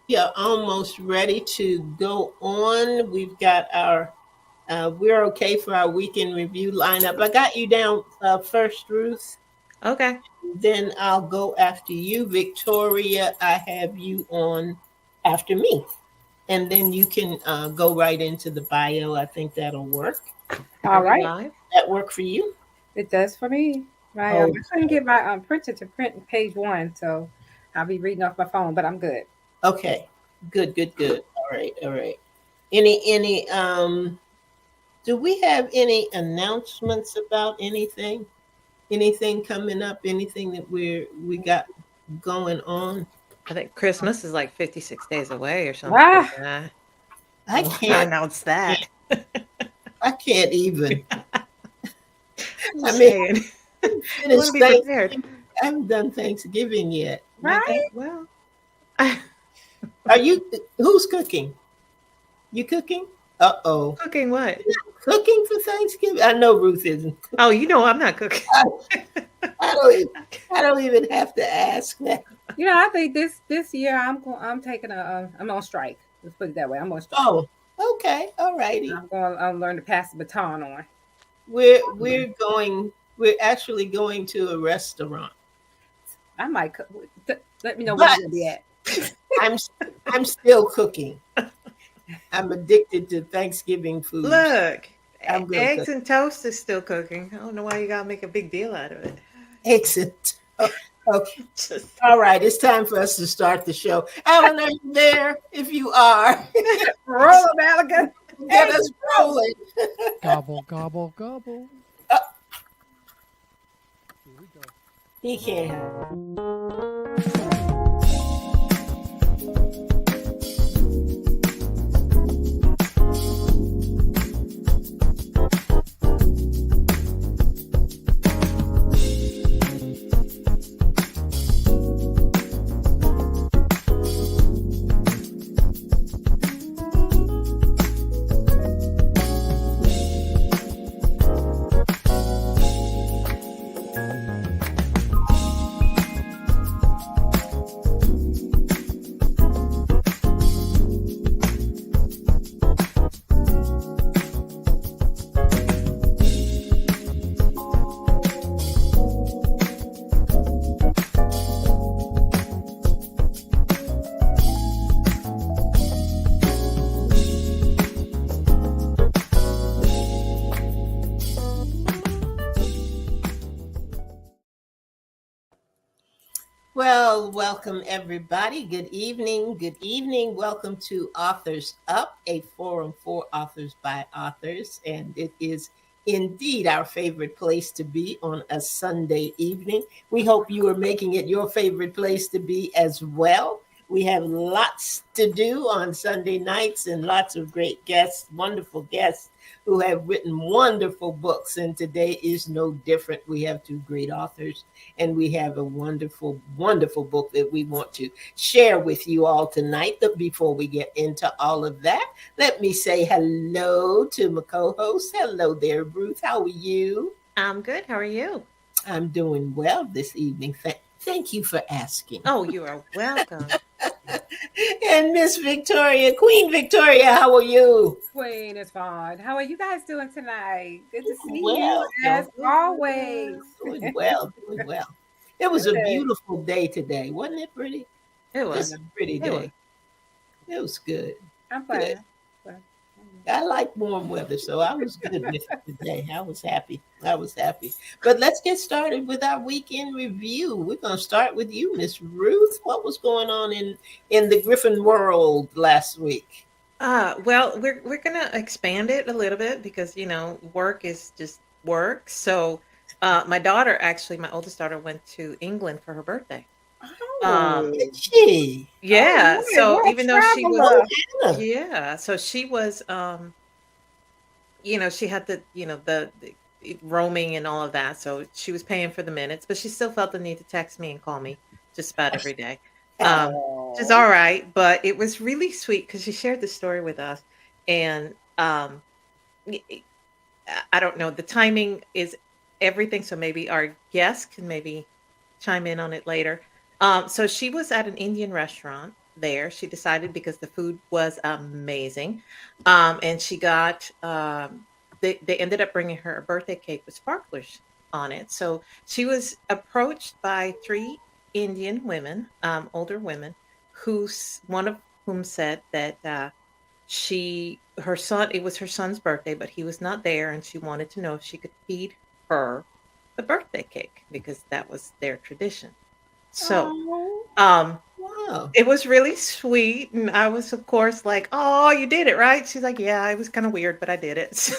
We are almost ready to go on. We've got our, we're okay for our weekend review lineup. I got you down first, Ruth. Okay. Then I'll go after you, Victoria. I have you on after me. And then you can go right into the bio. I think that'll work. Are All we right. live? That work for you? It does for me. I Oh, couldn't get my printer to print page one, so I'll be reading off my phone, but I'm good. okay. Good, good, good. All right, all right. Any do we have any announcements about anything? Anything coming up? Anything that we got going on? I think Christmas is like 56 days away or something Ah, like that. I I want to can't. announce that. I can't even. I'm I just mean, saying. You want to finished be prepared. Thanksgiving. I haven't done Thanksgiving yet. Okay, right? well. Are you? Who's cooking? You cooking? Uh-oh. Cooking what? Cooking for Thanksgiving? I know Ruth isn't. Oh, you know I'm not cooking. I, I don't. I don't even have to ask that. I think this year I'm taking I'm on strike. Let's put it that way. I'm on strike. Oh, okay. All righty. I'm going to learn to pass the baton on. We're going. We're actually going to a restaurant, I might let me know where but you're gonna be at. I'm I'm still cooking. I'm addicted to Thanksgiving foods. Look, I'm gonna eggs cook and toast is still cooking. I don't know why you gotta make a big deal out of it. exit. Okay. Just All right. It's time for us to start the show. Alan, are you there? If you are, Roll them, Malaga. get us rolling. Gobble, gobble, gobble. Uh, Here we go. he can't. Well, welcome everybody. Good evening. Good evening. Welcome to Authors Up, a forum for authors by authors. And it is indeed our favorite place to be on a Sunday evening. We hope you are making it your favorite place to be as well. We have lots to do on Sunday nights and lots of great guests, wonderful guests who have written wonderful books. And today is no different. We have two great authors and we have a wonderful, wonderful book that we want to share with you all tonight. But before we get into all of that, let me say hello to my co-host. Hello there, Ruth. How are you? I'm good. How are you? I'm doing well this evening. Thank you for asking. Oh, you are welcome. And Miss Victoria, Queen Victoria, how are you? Queen is fine. How are you guys doing tonight? Good to see you Well, as doing always. doing well, doing well. It was a Good. beautiful day today, wasn't it? Pretty, It just was. a pretty It was. day. It was good. I'm Good. fine. Fine. I like warm weather, so I was good with it today. I was happy. I was happy. But let's get started with our weekend review. We're going to start with you, Miss Ruth. What was going on in the Griffin world last week? Well, we're gonna expand it a little bit because work is just work. So, my daughter actually, my oldest daughter, went to England for her birthday. Um, Oh, Gee, oh, yeah. So what a even though she was, traveler. Hannah. yeah, so she was, she had the roaming and all of that. So she was paying for the minutes, but she still felt the need to text me and call me just about every day. Um, which is Oh, all right, but it was really sweet because she shared the story with us, and y- y- I don't know, the timing is everything. So maybe our guest can maybe chime in on it later. So she was at an Indian restaurant, there. She decided because the food was amazing, and she got. They ended up bringing her a birthday cake with sparklers on it. So she was approached by three Indian women, older women, one of whom said that her son, it was her son's birthday, but he was not there, and she wanted to know if she could feed her the birthday cake because that was their tradition. So, Oh, um, wow. it was really sweet, and I was, of course, like, "Oh, you did it, right?" She's like, "Yeah, it was kind of weird, but I did it." So,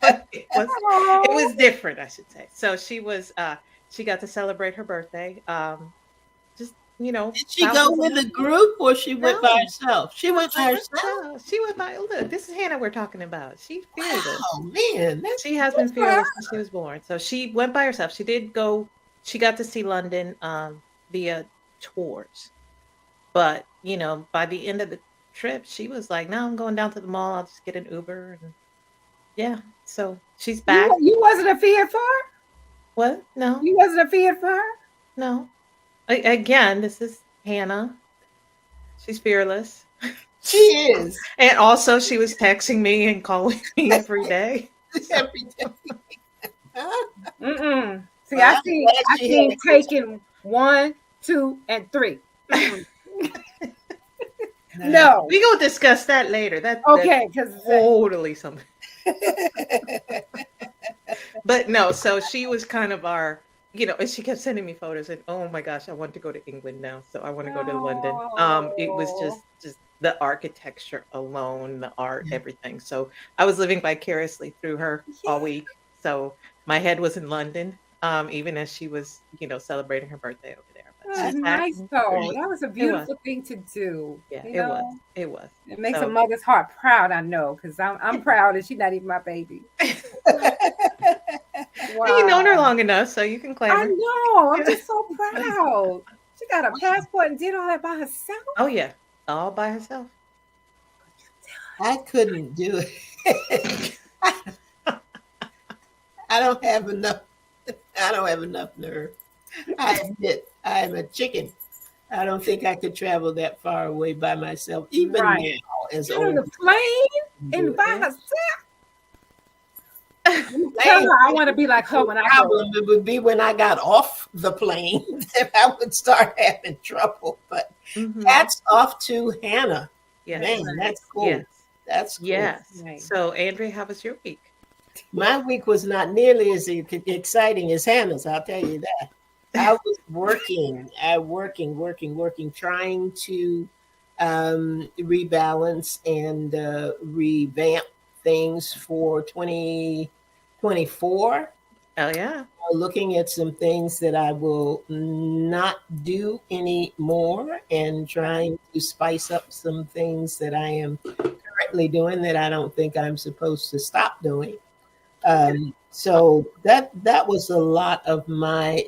but it Oh, was different, I should say. So she got to celebrate her birthday. Just Did she go thousands of with a group or she went by No, herself? She went by herself. herself. She went by. Look, this is Hannah we're talking about. She's fearless. Wow, man, that's She has been fearless since she was born. So she went by herself. She did go. She got to see London via tours. But, by the end of the trip, she was like, "No, I'm going down to the mall. I'll just get an Uber." And yeah, so she's back. you wasn't a fear for her? What? No, You wasn't a fear for her? no. Again, this is Hannah. She's fearless. she is And also, she was texting me and calling me every day. every day. Mm-mm. See, Well, I I'm see. glad I she see had- taking 1, 2, and 3. Mm-mm. No. We gonna discuss that later. That's Okay, because totally something. But no, so she was kind of our, and she kept sending me photos, and oh my gosh, I want to go to England now, so I want to go to London. It was just the architecture alone, the art, everything. So I was living vicariously through her all week. So my head was in London, even as she was, celebrating her birthday over there. But That's she's back. nice though. That was a beautiful thing to do. Yeah, you it know? was. It was. It makes So- a mother's heart proud, I know, because I'm proud and she's not even my baby. Wow. You've known her long enough, so you can claim I her. know. I'm just so proud. She got a passport and did all that by herself. Oh yeah, all by herself. I couldn't do it. I don't have enough. I don't have enough nerve. I admit I am a chicken. I don't think I could travel that far away by myself, even Right. now. As Get on old the plane do and it. by herself. Tell her I want to be like her when I grow up. Problem it would be when I got off the plane that I would start having trouble. But Mhm. that's off to Hannah. Yes. Man, that's cool. Yes. That's cool. Yes. Right. So, Andrea, how was your week? My week was not nearly as exciting as Hannah's, I'll tell you that. I was working, trying to rebalance and revamp things for 2024. Oh yeah. Looking at some things that I will not do anymore and trying to spice up some things that I am currently doing that I don't think I'm supposed to stop doing. So that was a lot of my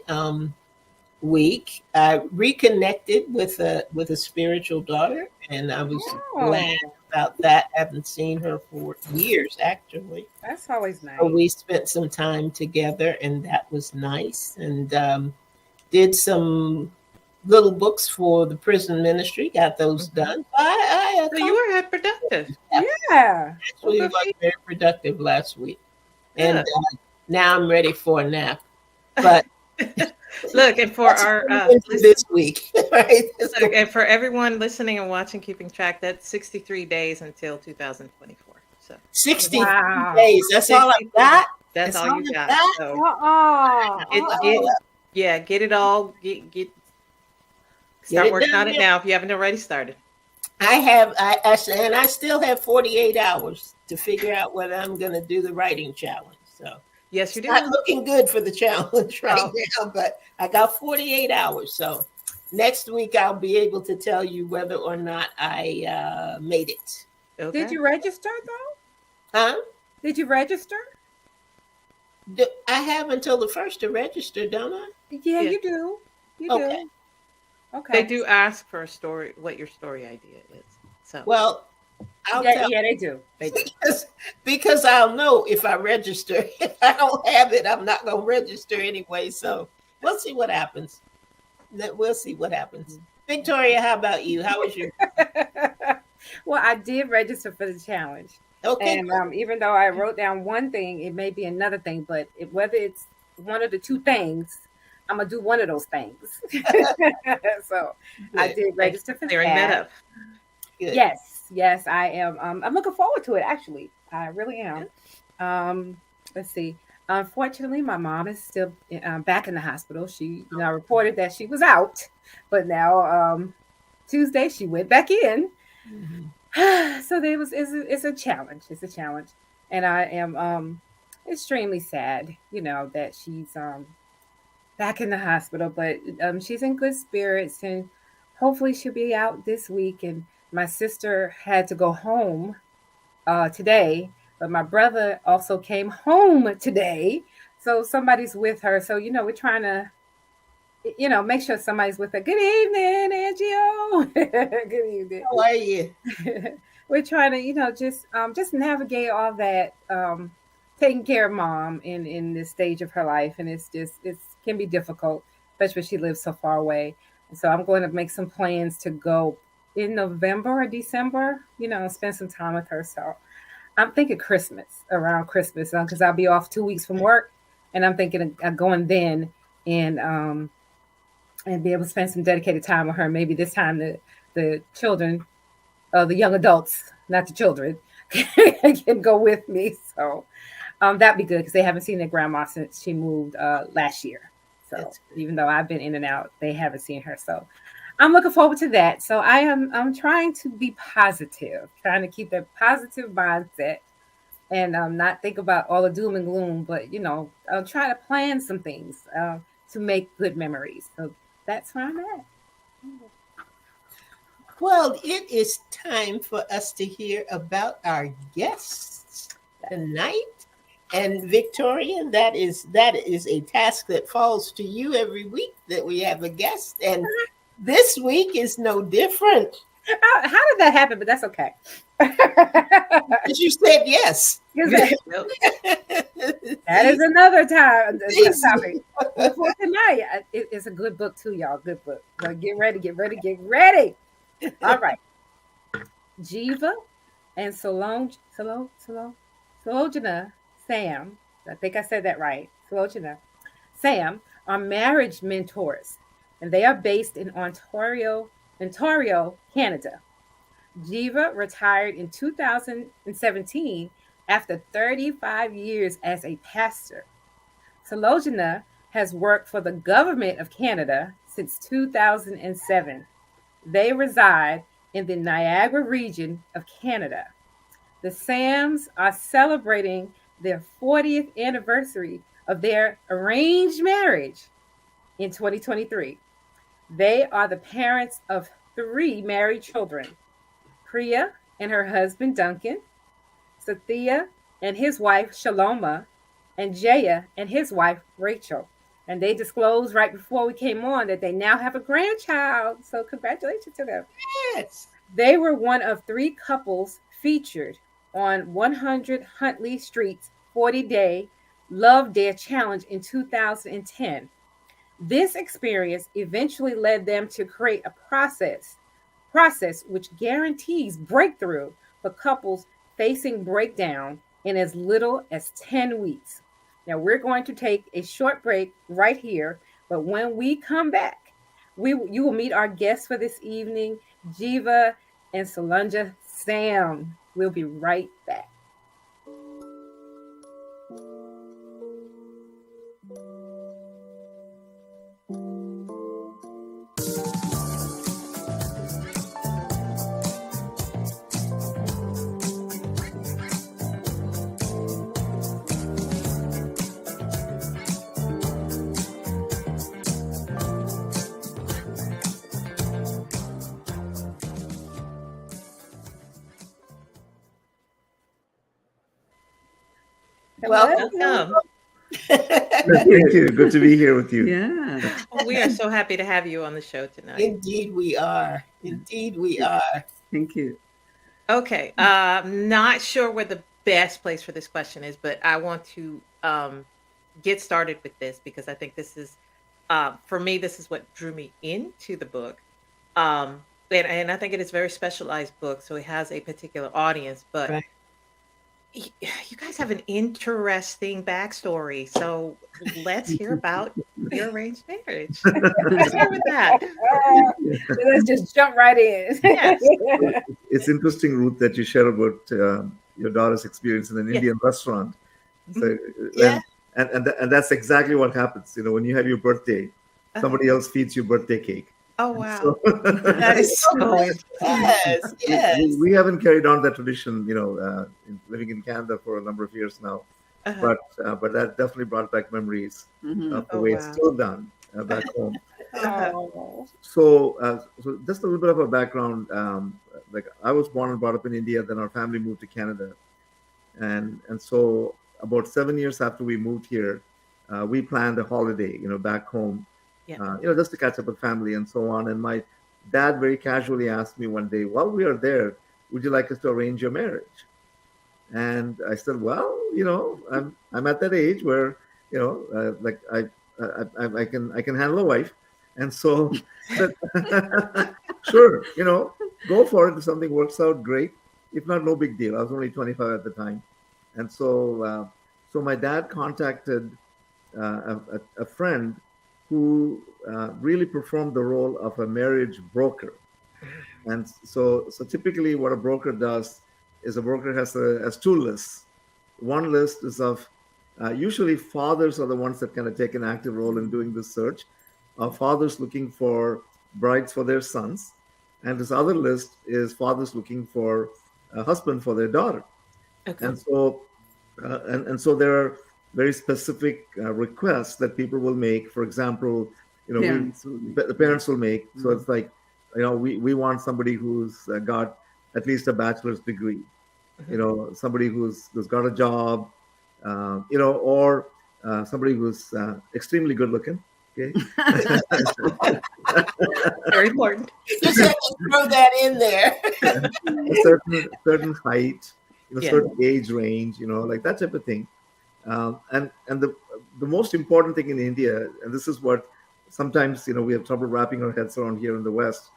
week. I reconnected with a spiritual daughter, and I was glad about that. Haven't seen her for years, actually. That's always nice. So we spent some time together, and that was nice. And did some little books for the prison ministry. Got those done. I So you were productive. Yeah. actually was very productive last week, and now I'm ready for a nap. But Look, and for our this week, right? look, and for everyone listening and watching, keeping track, that's 63 days until 2024. So 60 Wow. days. That's all I got. that's all you got. So get it all. Start it working done, on it yeah. now if you haven't already started. I still have 48 hours to figure out whether I'm going to do the writing challenge. So Yes, you do. not looking good for the challenge right Oh. now, but I got 48 hours. So next week I'll be able to tell you whether or not I made it. Okay. Did you register though? Huh? Did you register? I have until the 1st to register, don't I? Yeah, Yeah. you do. You Okay. do. Okay. They do ask for a story, what your story idea is. So Well, I'll Yeah, tell yeah, they do. They do. because I'll know if I register. If I don't have it, I'm not going to register anyway. So we'll see what happens. We'll see what happens. Victoria, how about you? How was your? Well, I did register for the challenge. Okay. And even though I wrote down one thing, it may be another thing, but whether it's one of the two things, I'm going to do one of those things. So I Good. did register for Clearing that that. up. Good. Yes, I am. I'm looking forward to it, actually. I really am. Let's see. Unfortunately, my mom is still back in the hospital. She, reported that she was out, but now Tuesday she went back in. Mhm. So it's a challenge. It's a challenge, and I am extremely sad, that she's back in the hospital. But she's in good spirits, and hopefully she'll be out this week. And my sister had to go home today, but my brother also came home today. So somebody's with her. So, we're trying to, make sure somebody's with her. Good evening, Angio. Good evening. How are you? We're trying to, just navigate all that, taking care of mom in this stage of her life. And it can be difficult, especially when she lives so far away. And so I'm going to make some plans to go in November or December, spend some time with her. So I'm thinking around Christmas, because I'll be off 2 weeks from work, and I'm thinking of going then and be able to spend some dedicated time with her. Maybe this time the children, the young adults, not the children, can go with me. So that'd be good because they haven't seen their grandma since she moved last year. So even though I've been in and out, they haven't seen her. So I'm looking forward to that. So I'm trying to be positive, trying to keep that positive mindset and not think about all the doom and gloom, but, I'll try to plan some things to make good memories. So that's where I'm at. Well, it is time for us to hear about our guests tonight. And Victoria, that is a task that falls to you every week that we have a guest. And this week is no different. How did that happen? But that's okay. Because you said yes. That is another topic. For tonight, it's a good book too, y'all. Good book. So get ready. All right. Jiva and Solojana Sam, I think I said that right. Solojana Sam are marriage mentors, and they are based in Ontario, Canada. Jiva retired in 2017 after 35 years as a pastor. Solojana has worked for the government of Canada since 2007. They reside in the Niagara region of Canada. The Sams are celebrating their 40th anniversary of their arranged marriage in 2023. They are the parents of 3 married children: Priya and her husband Duncan, Sathya and his wife Shaloma, and Jaya and his wife Rachel. And they disclosed right before we came on that they now have a grandchild. So congratulations to them. Yes. They were one of 3 couples featured on 100 Huntley Street's 40-day Love Dare Challenge in 2010. This experience eventually led them to create a process which guarantees breakthrough for couples facing breakdown in as little as 10 weeks. Now, we're going to take a short break right here, but when we come back, you will meet our guests for this evening, Jiva and Solojana Sam. We'll be right back. Welcome. Thank you. Good to be here with you. Yeah. We are so happy to have you on the show tonight. Indeed we are. Thank you. Okay. Not sure where the best place for this question is, but I want to get started with this because I think this is, for me, this is what drew me into the book. And I think it is a very specialized book, so it has a particular audience. But Right. you guys have an interesting backstory, so let's hear about your arranged marriage. Let's start with that. Let's just jump right in. Yes. It's interesting, Ruth, that you share about your daughter's experience in an Yes. Indian restaurant. So, Yeah. and that's exactly what happens. When you have your birthday, somebody else feeds you birthday cake. Oh, wow. So That is so Yes, yes. we haven't carried on that tradition, living in Canada for a number of years now. Uh-huh. But that definitely brought back memories of the Oh, way it's wow. still done back home. Oh. So just a little bit of a background. Like I was born and brought up in India, then our family moved to Canada, and so about 7 years after we moved here, we planned a holiday, back home, Yeah. just to catch up with family and so on. And my dad very casually asked me one day, while we are there, would you like us to arrange your marriage? And I said, well, I'm at that age where, like I can handle a wife. And so, sure, go for it. If something works out, great. If not, no big deal. I was only 25 at the time. And so, so my dad contacted a friend who really performed the role of a marriage broker. And so typically what a broker does is a broker has two lists. One list is of usually fathers are the ones that kind of take an active role in doing this search. Fathers looking for brides for their sons. And this other list is fathers looking for a husband for their daughter. Okay. And so and so there are very specific requests that people will make. For example, the parents will make. So it's like, we want somebody who's got at least a bachelor's degree, somebody who's got a job, or somebody who's extremely good looking. Okay. Very important. Just have to throw that in there. a certain height, Yeah. certain age range, like that type of thing. And the most important thing in India, and this is what sometimes we have trouble wrapping our heads around here in the West,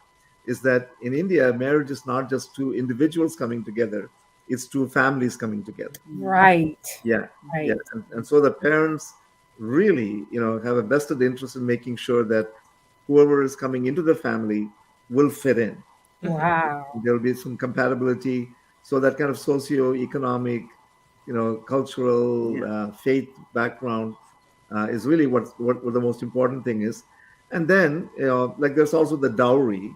is that in India, marriage is not just two individuals coming together; it's two families coming together. Right. Yeah, Right. yeah, and so the parents really, have a vested interest in making sure that whoever is coming into the family will fit in. Wow. There will be some compatibility. So that kind of socio-economic, cultural, faith background is really what the most important thing is. And then, like there's also the dowry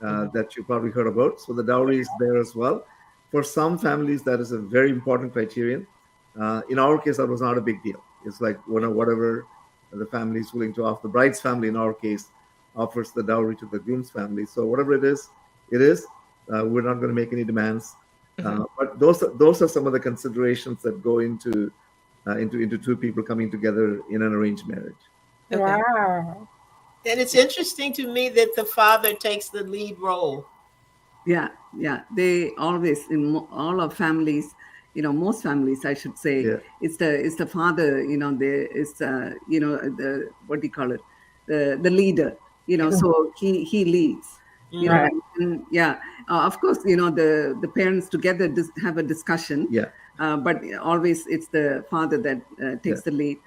that you probably heard about. So the dowry is there as well. For some families, that is a very important criterion. In our case, that was not a big deal. It's like whatever the family is willing to offer. The bride's family, in our case, offers the dowry to the groom's family. So whatever it is, it is. We're not going to make any demands. But those are some of the considerations that go into two people coming together in an arranged marriage. Okay. Wow. And it's interesting to me that the father takes the lead role. Yeah. They always all of families, most families, I should say, Yeah. it's the father. There is the what do you call it, the leader. So he leads. Right. And, yeah. Of course, the parents together have a discussion. Yeah. But always it's the father that takes the lead.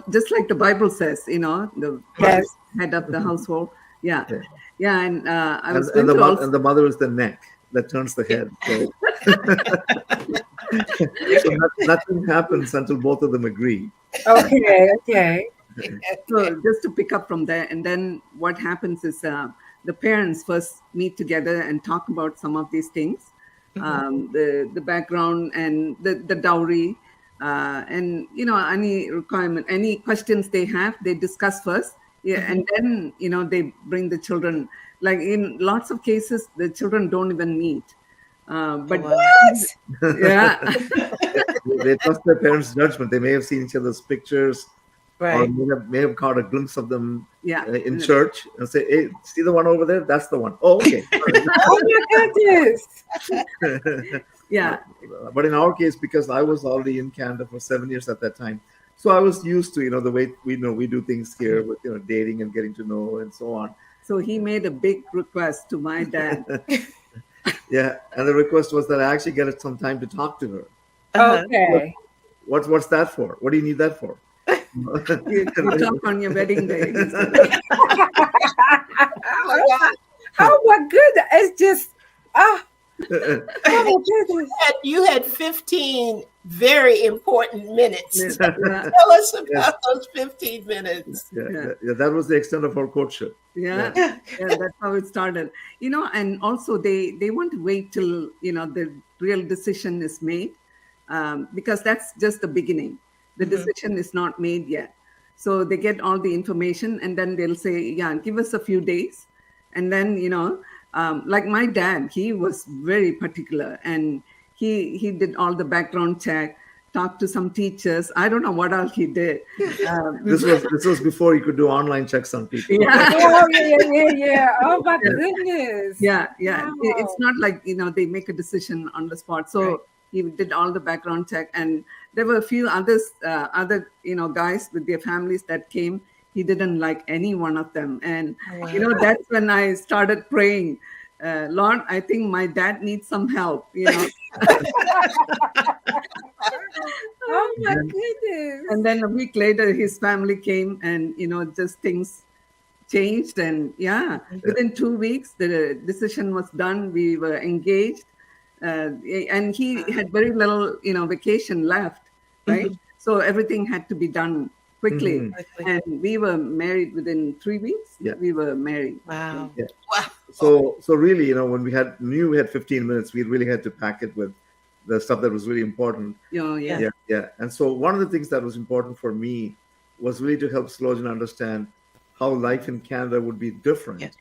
Just like the Bible says, the Yes. head of the household. Yeah. Yeah. Yeah. And I was And going to also. and the mother is the neck that turns the head. So, so nothing happens until both of them agree. Okay. So just to pick up from there, and then what happens is the parents first meet together and talk about some of these things, the background and the dowry, and any requirement, any questions they have, they discuss first. Yeah, and then they bring the children. Like in lots of cases, the children don't even meet. But yeah, They trust their parents' judgment. They may have seen each other's pictures, Right. or may have caught a glimpse of them yeah. in church, and say, "Hey, see the one over there? That's the one." Oh, okay. Oh my goodness. Yeah. But in our case, because I was already in Canada for 7 years at that time, so I was used to the way we do things here with dating and getting to know and so on. So he made a big request to my dad. Yeah, and the request was that I actually get some time to talk to her. Okay. What's that for? What do you need that for? You talk on your wedding day. he said. Oh my God. Oh my goodness. It's just, oh my goodness. You had 15 very important minutes. Yeah. Tell us about those 15 minutes. Yeah, that was the extent of our courtship. Yeah. That's how it started. And also they want to wait till the real decision is made, because that's just the beginning. The decision is not made yet. So they get all the information and then they'll say, yeah, give us a few days. And then, like my dad, he was very particular, and he did all the background check, talked to some teachers. I don't know what else he did. This was before you could do online checks on people. Yeah. Oh, yeah. Oh my goodness. Yeah. Wow. It's not like, they make a decision on the spot. So he did all the background check, and there were a few other guys with their families that came. He didn't like any one of them. And, that's when I started praying, Lord, I think my dad needs some help, Oh my goodness. And then a week later, his family came, and, just things changed. And within 2 weeks, the decision was done. We were engaged. And he had very little, vacation left, right? So everything had to be done quickly. And we were married within 3 weeks. Yeah. We were married. Wow. Yeah. Wow. So really, when we knew we had 15 minutes, we really had to pack it with the stuff that was really important. Yeah. And so one of the things that was important for me was really to help Slojan understand how life in Canada would be different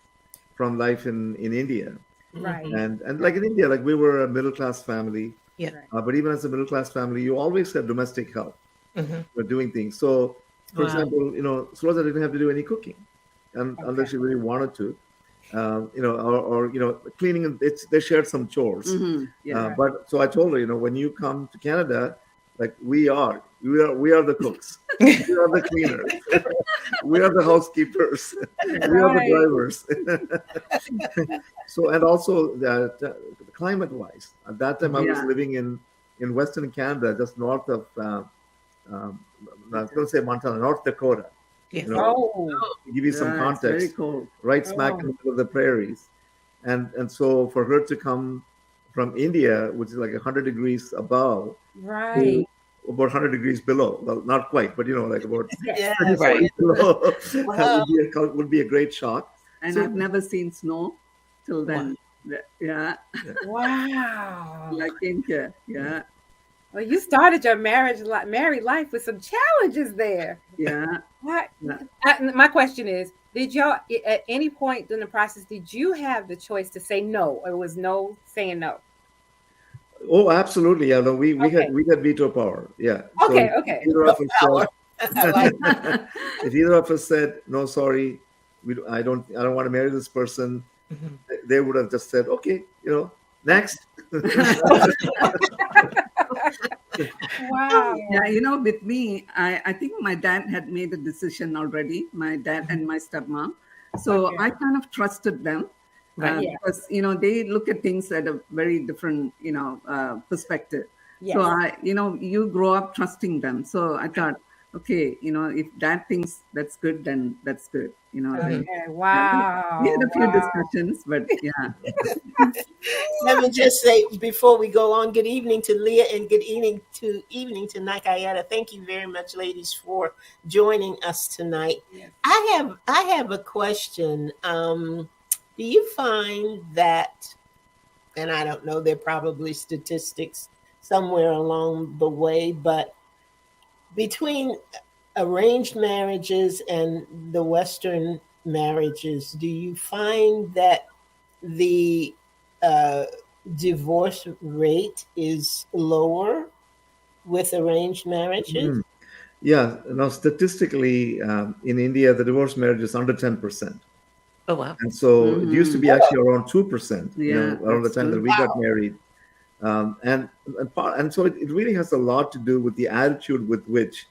from life in India. Right. And like in India, like we were a middle-class family. Yeah. But even as a middle-class family, you always had domestic help for doing things. So, for Wow. example, Sloja didn't have to do any cooking, unless she really wanted to. Or cleaning. They shared some chores. But so I told her, when you come to Canada, like we are the cooks, we are the cleaners, we are the housekeepers, we are the drivers. So, and also that climate-wise, at that time I was living in Western Canada, just north of I was going to say Montana, North Dakota. Yes. To give you some It's context, very cold. right smack in the middle of the prairies. And so for her to come from India, which is like 100 degrees above, Right. to about 100 degrees below, well, not quite, but like about Yeah. 30 Right. below, Wow. would be a great shock. And So- I've never seen snow till then. Yeah. Wow. I came here. Yeah. Well, you started your married life with some challenges there. Yeah. What? Yeah. My question is, did y'all at any point during the process, did you have the choice to say no, or was no saying no? Oh, absolutely. Yeah, no, we Okay. had veto power. Yeah. Okay, So okay. Either of us Power. I like said, if either of us said no, sorry, I don't want to marry this person, they would have just said, okay, next. Wow. Yeah, with me, I think my dad had made a decision already, my dad and my stepmom. So Okay. I kind of trusted them. Right. Yeah. Because, they look at things at a very different, perspective. Yes. So you grow up trusting them. So I thought, okay, if dad thinks that's good, then that's good. Then- Okay. Wow. We had a few Wow. discussions, but yeah. Let me just say before we go on, good evening to Leah and good evening to Nakayata. Thank you very much, ladies, for joining us tonight. Yes. I have a question. Do you find that, and I don't know, there are probably statistics somewhere along the way, but between arranged marriages and the Western marriages, do you find that the divorce rate is lower with arranged marriages? Yeah. Now, statistically, in India, the divorce marriage is under 10%. Oh, wow. And so it used to be actually around 2%, Yeah, around the that's time that true. we got married. And so it really has a lot to do with the attitude with which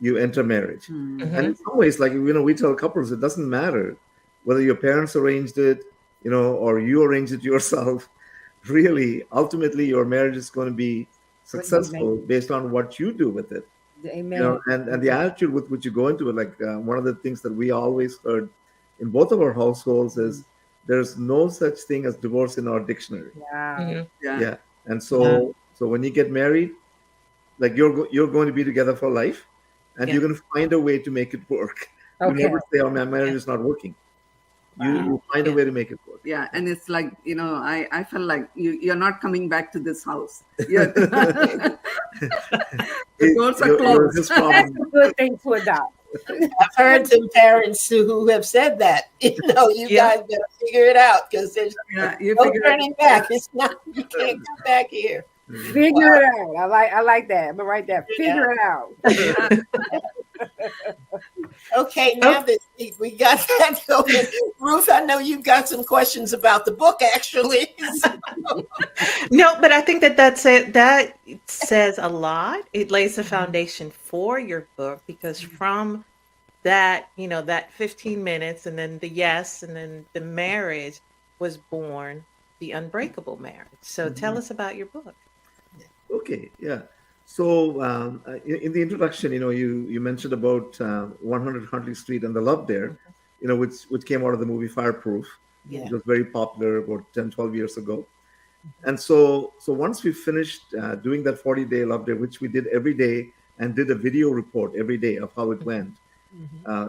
you enter marriage. Mm. And in some ways, like, we tell couples, it doesn't matter whether your parents arranged it, or you arranged it yourself, really, ultimately, your marriage is going to be successful based on what you do with it. Amen. And the attitude with which you go into it. Like one of the things that we always heard in both of our households is there's no such thing as divorce in our dictionary. Wow. Yeah. And so when you get married, like you're going to be together for life, and you're going to find a way to make it work. You never say, "Oh, my marriage is not working." You find a way to make it work. Yeah, and it's like, I felt like you're not coming back to this house. The doors are closed. This problem. That's a good thing to adopt. I've heard some parents who have said that. You guys better figure it out, because there's no turning back. It's not. You can't come back here. Figure it out. I like that. I'm gonna write that. Figure it out. Okay, now that we got that going, Ruth, I know you've got some questions about the book, actually. No, but I think that says a lot. It lays the foundation for your book, because from that, that 15 minutes, and then the yes, and then the marriage was born the Unbreakable Marriage. So tell us about your book. Okay, yeah. So in the introduction, you mentioned about 100 Huntley Street and the love there, which came out of the movie Fireproof. Yeah. It was very popular about 10, 12 years ago. And so once we finished doing that 40-day love day, which we did every day, and did a video report every day of how it went,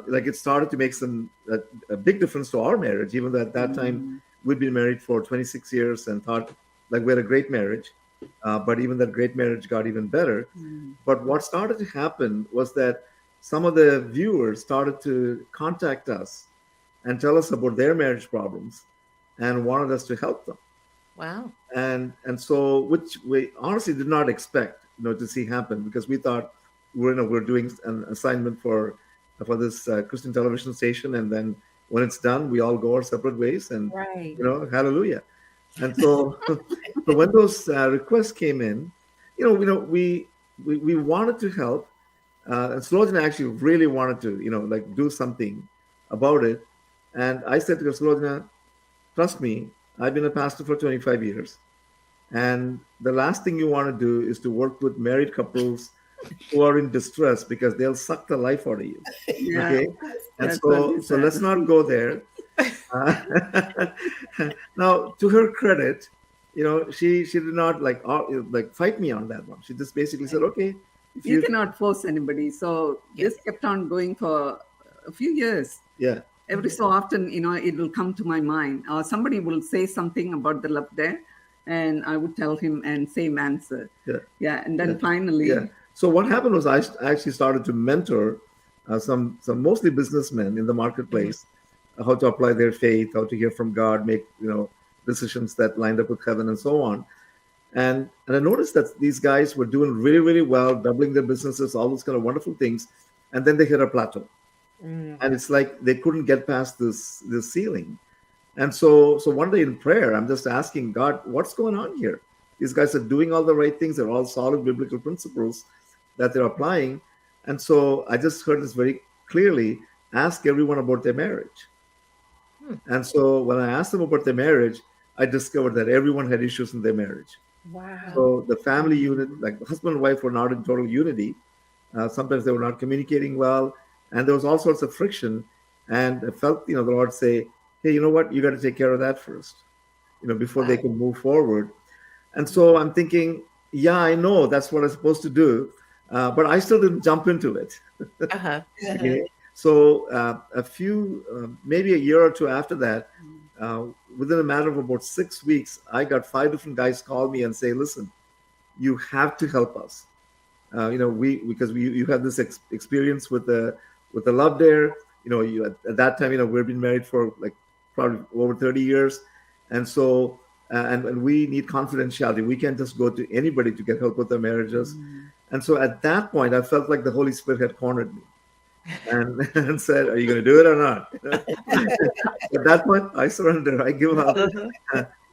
it started to make a big difference to our marriage, even though at that time we'd been married for 26 years and thought like we had a great marriage. But even that great marriage got even better. But what started to happen was that some of the viewers started to contact us and tell us about their marriage problems and wanted us to help them. Wow. And so, which we honestly did not expect, to see happen, because we thought we're doing an assignment for this Christian television station, and then when it's done, we all go our separate ways, and hallelujah. And so, so when those requests came in, we wanted to help, and Sulochana actually really wanted to, do something about it. And I said to her, Sulochana, trust me, I've been a pastor for 25 years, and the last thing you want to do is to work with married couples who are in distress, because they'll suck the life out of you. Yeah, okay, and so let's not go there. Now, to her credit, she did not like fight me on that one. She just basically said, "Okay, if you cannot force anybody." So this kept on going for a few years. Yeah. Every so often, it will come to my mind, or somebody will say something about the love there, and I would tell him and same answer. Yeah, and then finally. Yeah. So what happened was I actually started to mentor some mostly businessmen in the marketplace. How to apply their faith, how to hear from God, make decisions that lined up with heaven, and so on. And I noticed that these guys were doing really, really well, doubling their businesses, all those kind of wonderful things, and then they hit a plateau, and it's like they couldn't get past this ceiling. And so one day in prayer, I'm just asking God, what's going on here? These guys are doing all the right things; they're all solid biblical principles that they're applying. And so I just heard this very clearly: ask everyone about their marriage. And so when I asked them about their marriage, I discovered that everyone had issues in their marriage. Wow. So the family unit, like the husband and wife, were not in total unity. Sometimes they were not communicating well, and there was all sorts of friction. And I felt, the Lord say, "Hey, you know what? You got to take care of that first, before they can move forward." And so I'm thinking, yeah, I know that's what I'm supposed to do, but I still didn't jump into it. Okay? So maybe a year or two after that, within a matter of about 6 weeks, I got 5 different guys call me and say, "Listen, you have to help us. Because you have this experience with the love there. At that time, we've been married for like probably over 30 years, and so and we need confidentiality. We can't just go to anybody to get help with our marriages." And so at that point, I felt like the Holy Spirit had cornered me. And said, "Are you going to do it or not?" At that point, I surrender. I give up.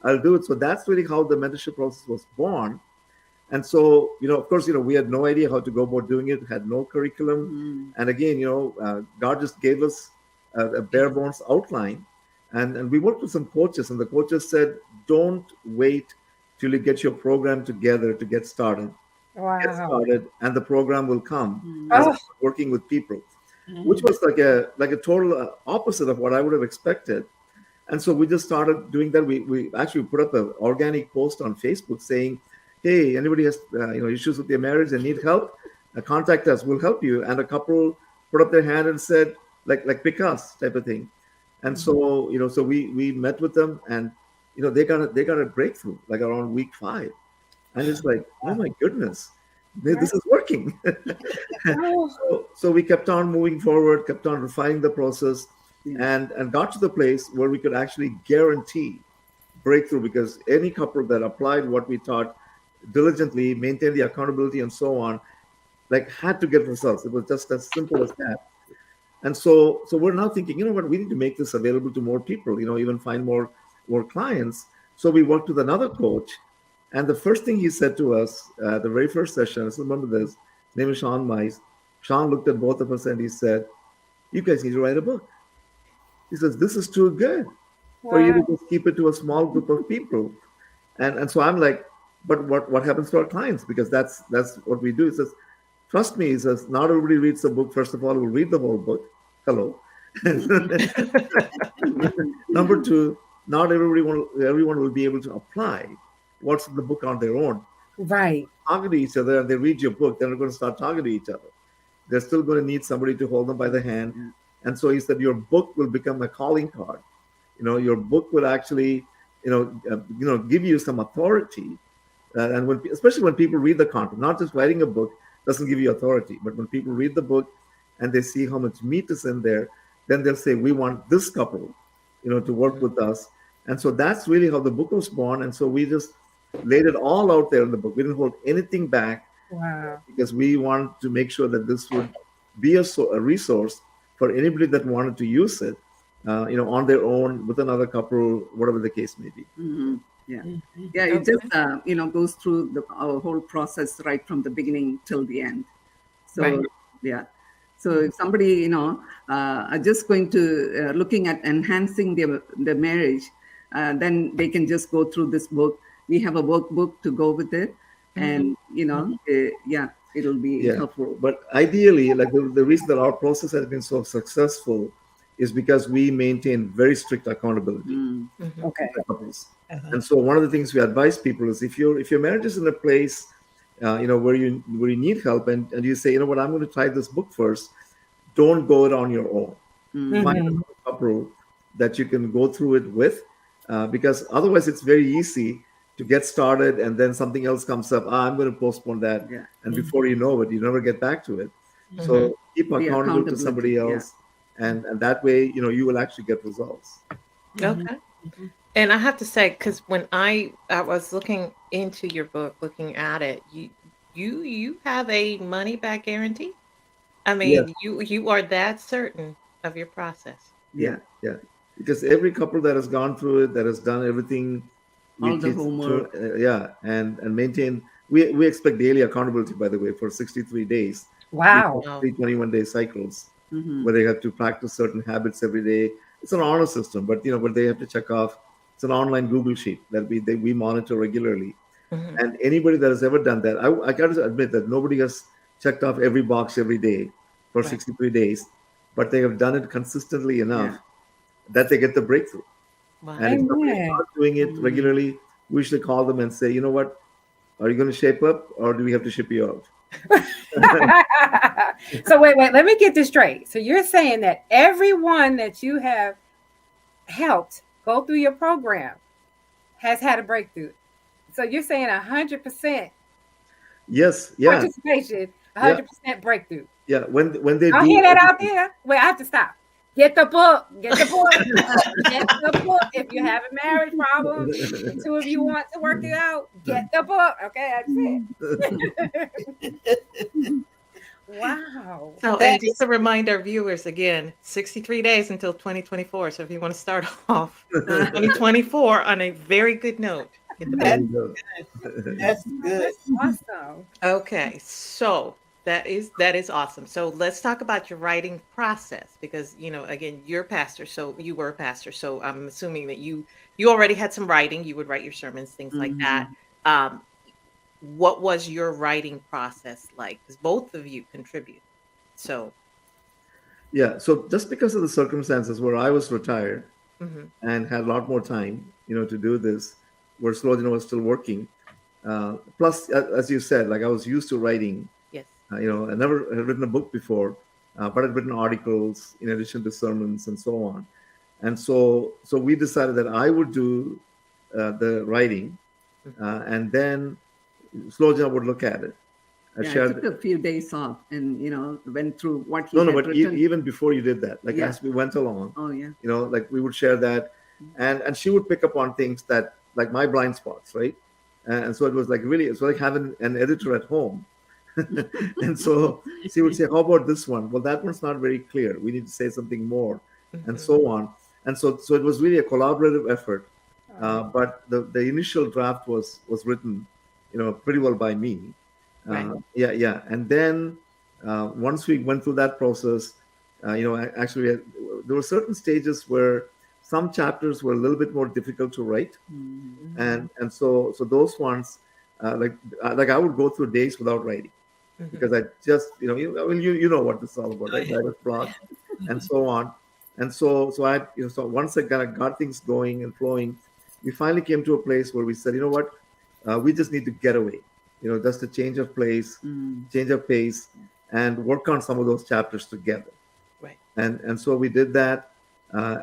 I'll do it. So that's really how the mentorship process was born. And so, of course, we had no idea how to go about doing it. Had no curriculum. And again, God just gave us a bare bones outline. And we worked with some coaches, and the coaches said, don't wait till you get your program together to get started. Get Wow. started, and the program will come Mm. as Oh. working with people, Mhm. which was like a total opposite of what I would have expected. And so we just started doing that. We actually put up an organic post on Facebook saying, "Hey, anybody has issues with their marriage and need help, contact us. We'll help you." And a couple put up their hand and said, like pick us type of thing. And so so we met with them, and they got a breakthrough like around week 5, and it's like, oh my goodness, this is working. Oh. So we kept on moving forward, kept on refining the process, Yeah. and got to the place where we could actually guarantee breakthrough, because any couple that applied what we taught diligently, maintained the accountability and so on, like had to get results. It was just as simple as that. And so we're now thinking, we need to make this available to more people, even find more clients. So we worked with another coach, and the first thing he said to us, the very first session, I still remember this, his name is Sean Mize. Sean looked at both of us and he said, "You guys need to write a book." He says, "This is too good for you to just keep it to a small group of people." And so I'm like, but what happens to our clients? Because that's what we do. He says, "Trust me," he says, "not everybody reads the book. First of all, will read the whole book. Hello." Number two, not everyone will be able to apply what's in the book on their own. Right. Talking to each other, and they read your book, they're not going to start talking to each other. They're still going to need somebody to hold them by the hand. Yeah. And so he said, your book will become a calling card. Your book will actually, give you some authority. And especially when people read the content, not just writing a book doesn't give you authority, but when people read the book and they see how much meat is in there, then they'll say, we want this couple, to work with us. And so that's really how the book was born. And so we just laid it all out there in the book. We didn't hold anything back. Wow. Because we want to make sure that this would be a resource for anybody that wanted to use it, on their own, with another couple, whatever the case may be. Mm-hmm. Yeah. Mm-hmm. Yeah, it just goes through our whole process right from the beginning till the end. So Right. yeah. So if somebody are just going to looking at enhancing their marriage, then they can just go through this book. We have a workbook to go with it, and it'll be helpful. But ideally, like the reason that our process has been so successful is because we maintain very strict accountability Okay. for couples. Uh-huh. And so one of the things we advise people is if your marriage is in a place where you need help, and you say, I'm going to try this book first, don't go it on your own. Mm. Find a couple that you can go through it with, because otherwise it's very easy to get started and then something else comes up. I'm going to postpone that, Yeah. and before you know it, you never get back to it. So keep The accountable to somebody accountability, else, and that way you will actually get results. Okay. And I have to say, because when I was looking into your book, looking at it, you have a money back guarantee. I mean, you are that certain of your process. Yeah. Because every couple that has gone through it, that has done everything, All the homework. and maintain. We expect daily accountability, by the way, for 63 days. Wow. 21-day cycles Mhm. where they have to practice certain habits every day. It's an honor system, but but they have to check off. It's an online Google sheet that we monitor regularly. Mhm. And anybody that has ever done that, I got to admit that nobody has checked off every box every day for Right. 63 days, but they have done it consistently enough that they get the breakthrough. Wow. And if somebody is Amen. not doing it regularly, we should call them and say, you know what, are you going to shape up, or do we have to ship you out? So wait, let me get this straight. So you're saying that everyone that you have helped go through your program has had a breakthrough. So you're saying 100% Yes, yeah, participation, 100% breakthrough. yeah. When they I'll do hear that out everything- there. Wait, I have to stop. Get the book. Get the book. Get the book. If you have a marriage problem, the two of you want to work it out, get the book. Okay, that's it. Wow. So, and just to remind our viewers again, 63 days until 2024. So if you want to start off 2024 on a very good note, get the There book. you go. That's good. That's awesome. Okay, so That is awesome. So let's talk about your writing process because again, you're a pastor, so you were a pastor. So I'm assuming that you already had some writing. You would write your sermons, things like that. Um, what was your writing process like? Because both of you contribute. So Yeah. So just because of the circumstances where I was retired mhm, and had a lot more time, to do this, where Slojana was still working. Plus, as you said, like I was used to writing. yes. I never had written a book before, but I'd written articles in addition to sermons and so on. And so we decided that I would do the writing, and then Slojana would look at it. I Yeah, I shared. took a few days off and went through what he No, had but written. even before you did that, like Yeah. as we went along, Oh yeah. like we would share that, and she would pick up on things that like my blind spots, right? And so it was like really, it's like having an editor at home. And so she would say, "How about this one? Well, that one's not very clear. We need to say something more," and Mhm. so on. And so it was really a collaborative effort. Oh, But the initial draft was written, pretty well by me. Right. Yeah. And then once we went through that process, actually there were certain stages where some chapters were a little bit more difficult to write, Mhm. and so those ones, like I would go through days without writing Mhm. because I just you know what this is all about, right? Writer's block and so on. And so I so once I kind of got things going and flowing, we finally came to a place where we said, you know what, we just need to get away, just a change of place, Mm. change of pace, and work on some of those chapters together. Right. And so we did that,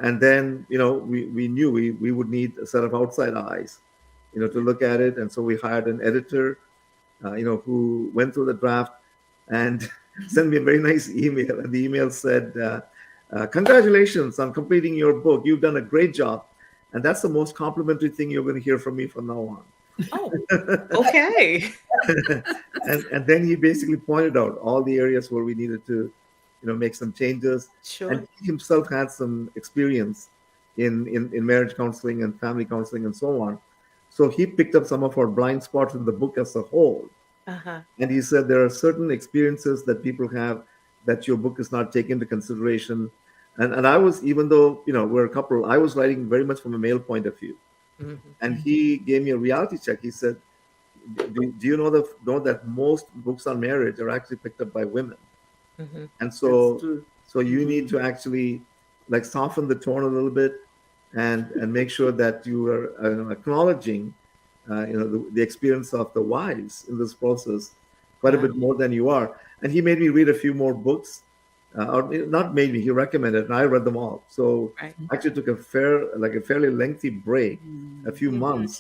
and then we knew we would need a set of outside eyes, to look at it, and so we hired an editor, who went through the draft and sent me a very nice email. And the email said, "Congratulations on completing your book. You've done a great job, and that's the most complimentary thing you're going to hear from me from now on." Oh, okay. And then he basically pointed out all the areas where we needed to, make some changes. Sure. And he himself had some experience in marriage counseling and family counseling and so on. So he picked up some of our blind spots in the book as a whole. Uh-huh. And he said there are certain experiences that people have that your book is not taken into consideration. And I was, even though, we're a couple, I was writing very much from a male point of view. Mhm. And he gave me a reality check. He said, do you know that most books on marriage are actually picked up by women? Mhm. And That's so true. you need to actually like soften the tone a little bit and make sure that you are acknowledging the experience of the wives in this process quite a Wow. bit more than you are. And he made me read a few more books, or not made me, he recommended, and I read them all. So Right. I actually took a fairly lengthy break, a few Mhm. months,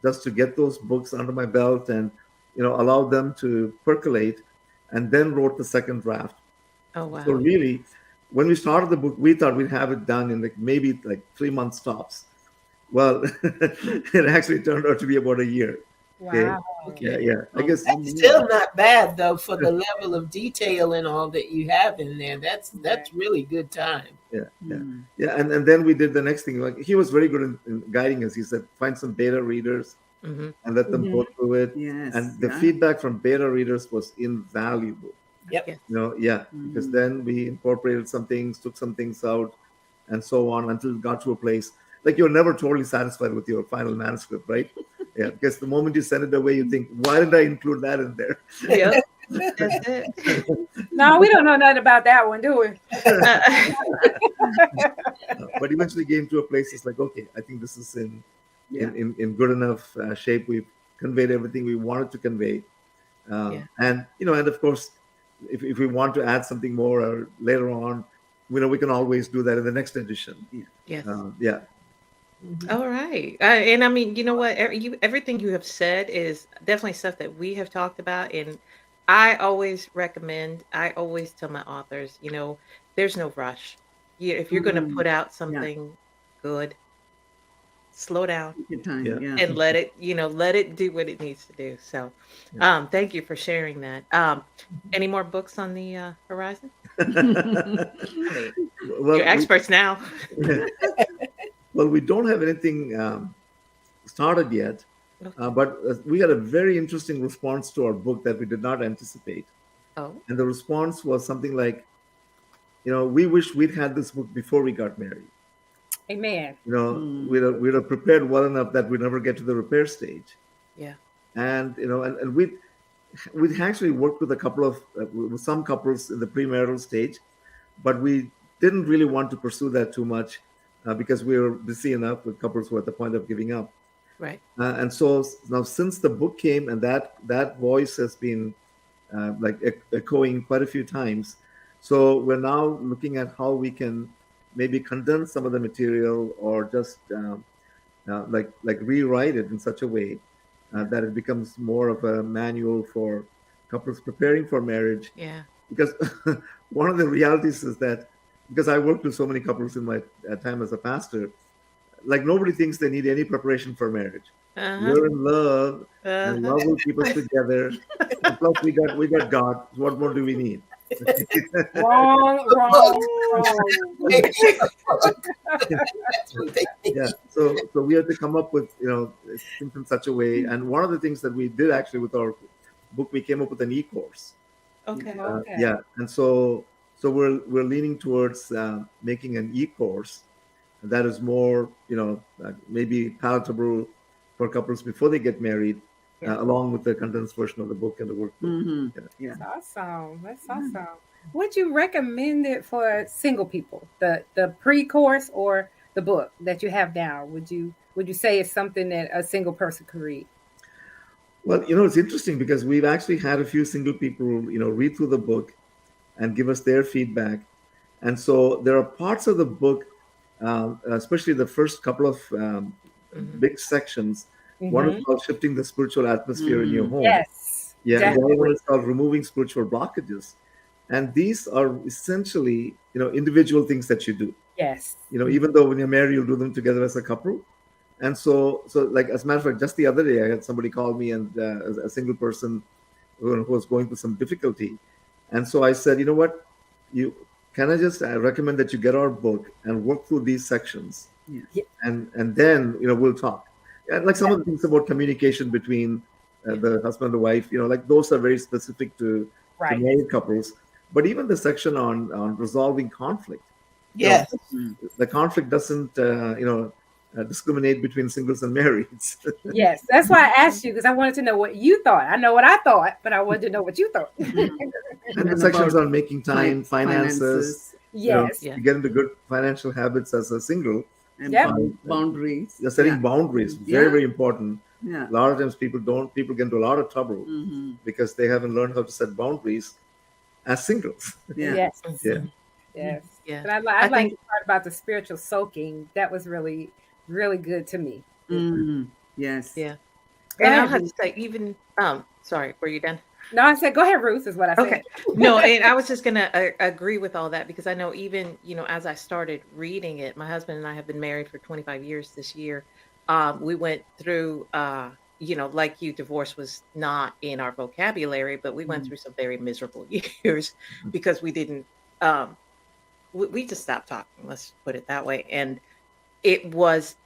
just to get those books under my belt and allow them to percolate, and then wrote the second draft. Oh, wow. So really, when we started the book, we thought we'd have it done in maybe 3 months tops. Well, it actually turned out to be about a year. Okay. wow. Okay. Yeah. I guess. That's still not bad though for the level of detail and all that you have in there. That's really good time. Yeah. Mm. Yeah. And then we did the next thing. Like he was very good in guiding us. He said, find some beta readers Mhm. and let them go through it. Yes. And the yeah. feedback from beta readers was invaluable. Yep. Yes. Because then we incorporated some things, took some things out, and so on until it got to a place like you're never totally satisfied with your final manuscript, right? Yeah, because the moment you send it away, you think, why did I include that in there? Yep. That's it. No, we don't know nothing about that one, do we? But eventually came to a place it's like, okay, I think this is in Yeah. in good enough shape. We've conveyed everything we wanted to convey. Yeah. And and of course, if we want to add something more or later on, we can always do that in the next edition. Yes. Yeah. All right. And I mean, you know what? Everything you have said is definitely stuff that we have talked about. And I always tell my authors, there's no rush. If you're going to put out something good, slow down Good time. Yeah. Yeah. and let it do what it needs to do. So, thank you for sharing that. Any more books on the horizon? I mean, Well, you're experts now. well, we don't have anything started yet, Okay. but we had a very interesting response to our book that we did not anticipate. Oh, And the response was something like, we wish we'd had this book before we got married. Amen. We'd have prepared well enough that we'd never get to the repair stage. yeah. And and we'd actually worked with a couple of with some couples in the premarital stage, but we didn't really want to pursue that too much because we were busy enough with couples who were at the point of giving up. Right. And so now, since the book came, and that voice has been like echoing quite a few times, so we're now looking at how we can maybe condense some of the material, or just like rewrite it in such a way that it becomes more of a manual for couples preparing for marriage. Yeah. Because one of the realities is that, because I worked with so many couples in my time as a pastor, like nobody thinks they need any preparation for marriage. We're in love, and love will keep us together. And plus, we got God. What more do we need? Wrong. Yeah. So we have to come up with things in such a way. And one of the things that we did actually with our book, we came up with an e-course. Okay. Yeah. And so we're leaning towards making an e-course that is more maybe palatable for couples before they get married, along with the condensed version of the book and the workbook. Yeah. That's awesome. That's awesome. Would you recommend it for single people, the pre-course or the book that you have now? Would you say it's something that a single person could read? Well, it's interesting because we've actually had a few single people, read through the book and give us their feedback. And so there are parts of the book, especially the first couple of big sections. One is called Shifting the Spiritual Atmosphere in Your Home. Yes. Yeah. And the definitely. other one is called Removing Spiritual Blockages. And these are essentially, individual things that you do. Yes. Even though when you're married, you'll do them together as a couple. And so like, as a matter of fact, just the other day, I had somebody call me, and a single person who was going through some difficulty. And so I said, what, can I just recommend that you get our book and work through these sections, and then, we'll talk. And like some of the things about communication between the husband and wife, like those are very specific to married couples. But even the section on resolving conflict, Yes. the conflict doesn't, discriminate between singles and marrieds. Yes. That's why I asked you, because I wanted to know what you thought. I know what I thought, but I wanted to know what you thought. And the sections on making time, finances. Yes. To get into good financial habits as a single. And Yep. boundaries. You're setting boundaries, very, very important. Yeah. A lot of times people get into a lot of trouble because they haven't learned how to set boundaries as singles. Yeah. Yes. Yeah. Yes. Yeah. But I like the part about the spiritual soaking. That was really, really good to me. Yes. Yeah. Go And I'll ahead, have to Ruth. say, even sorry, were you done? No, I said, go ahead, Ruth, is what I said. Okay. No, and I was just gonna agree with all that, because I know, even as I started reading it, my husband and I have been married for 25 years this year. We went through like you, divorce was not in our vocabulary, but we went through some very miserable years because we didn't we just stopped talking, let's put it that way. And it was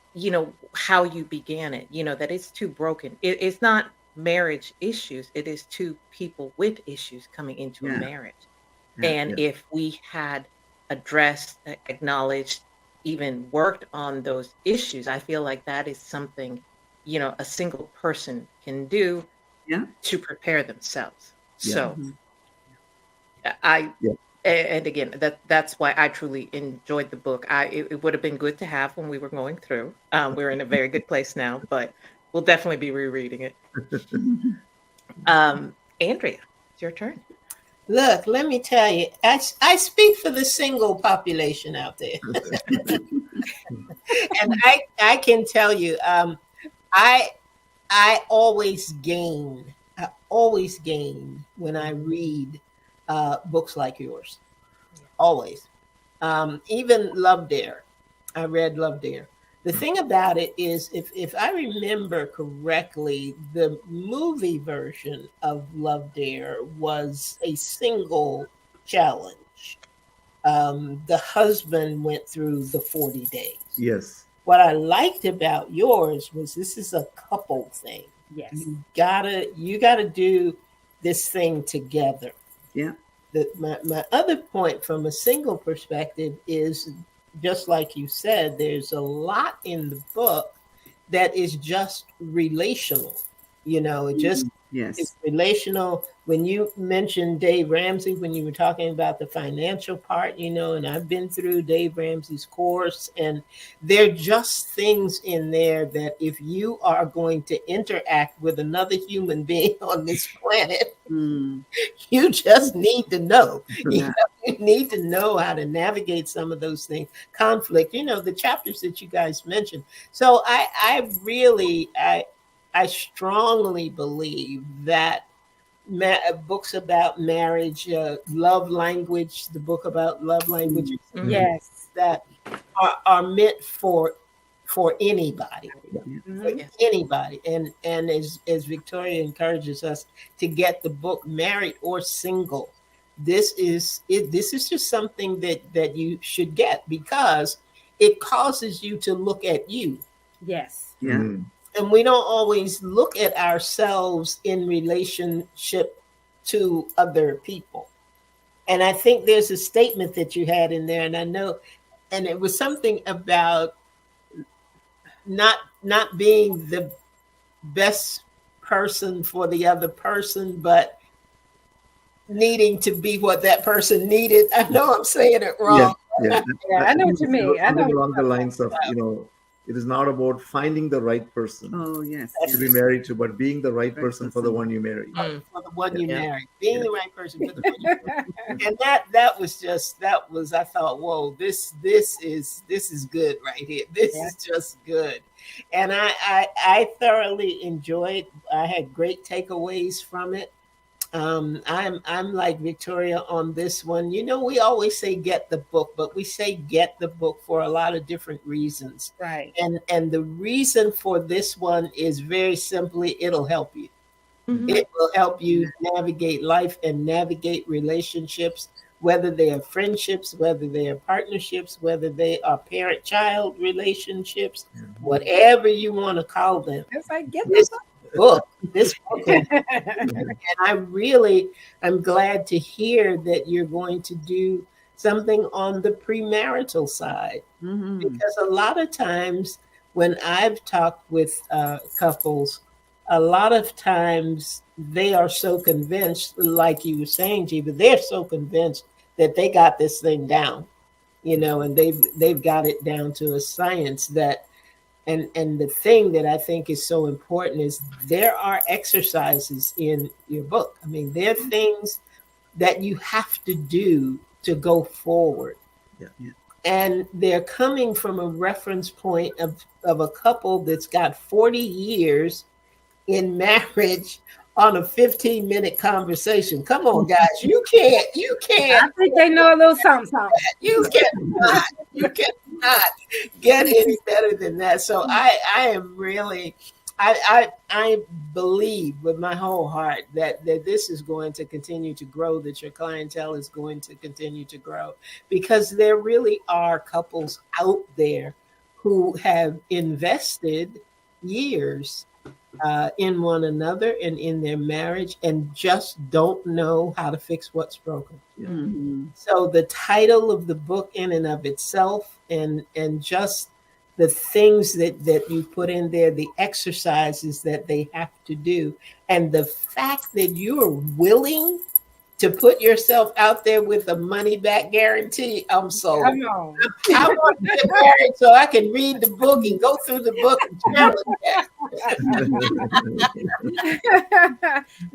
how you began it, that it's too broken. It's not marriage issues, it is two people with issues coming into a marriage. And if we had addressed, acknowledged, even worked on those issues, I feel like that is something a single person can do to prepare themselves. So and again, that's why I truly enjoyed the book. It would have been good to have when we were going through. We're in a very good place now, but we'll definitely be rereading it. Andrea, it's your turn. Look, let me tell you, I speak for the single population out there. And I can tell you, I always gain when I read books like yours. Always. Even Love Dare. I read Love Dare. The thing about it is, if I remember correctly, the movie version of Love Dare was a single challenge. The husband went through the 40 days. Yes. What I liked about yours was this is a couple thing. Yes. You gotta do this thing together. Yeah. My other point from a single perspective is just like you said, there's a lot in the book that is just relational. It just Yes. is relational. When you mentioned Dave Ramsey, when you were talking about the financial part, and I've been through Dave Ramsey's course, and there are just things in there that if you are going to interact with another human being on this planet, you just need to know. Yeah. You need to know how to navigate some of those things. Conflict, the chapters that you guys mentioned. So I really, I strongly believe that books about marriage, love language, the book about love language, Yes. that are meant for anybody. For Yes. anybody, and as Victoria encourages us to get the book, Married or Single, this is just something that you should get, because it causes you to look at you. Yes. Yeah. And we don't always look at ourselves in relationship to other people. And I think there's a statement that you had in there, and I know, and it was something about not being the best person for the other person, but needing to be what that person needed. I know I'm saying it wrong. Yeah. Yeah, I know what you mean. I know Something what along the you're lines of, it is not about finding the right person Oh, yes. to be married to, but being the right person for the person. one you marry. For the one you Yeah. married, being the right person for the one you married. And that was I thought, whoa, this is good right here. This is just good. And I thoroughly enjoyed. I had great takeaways from it. I'm like Victoria on this one. We always say get the book, but we say get the book for a lot of different reasons. Right. And the reason for this one is very simply, it'll help you. It will help you navigate life and navigate relationships, whether they are friendships, whether they are partnerships, whether they are parent-child relationships, whatever you want to call them. It's like get This book, this. and I'm glad to hear that you're going to do something on the premarital side, because a lot of times when I've talked with couples, a lot of times they are so convinced, like you were saying, G, but they're so convinced that they got this thing down, and they've got it down to a science that. And the thing that I think is so important is there are exercises in your book. I mean, there are things that you have to do to go forward. Yeah. And they're coming from a reference point of a couple that's got 40 years in marriage on a 15-minute conversation. Come on, guys. You can't. I think they know a little something. You cannot get any better than that. So I am really, I believe with my whole heart that this is going to continue to grow, that your clientele is going to continue to grow, because there really are couples out there who have invested years in one another and in their marriage and just don't know how to fix what's broken. So the title of the book in and of itself, and just the things that you put in there, the exercises that they have to do, and the fact that you're willing to put yourself out there with a money back guarantee, I'm sold. Come on. I want to get married so I can read the book and go through the book and challenge that.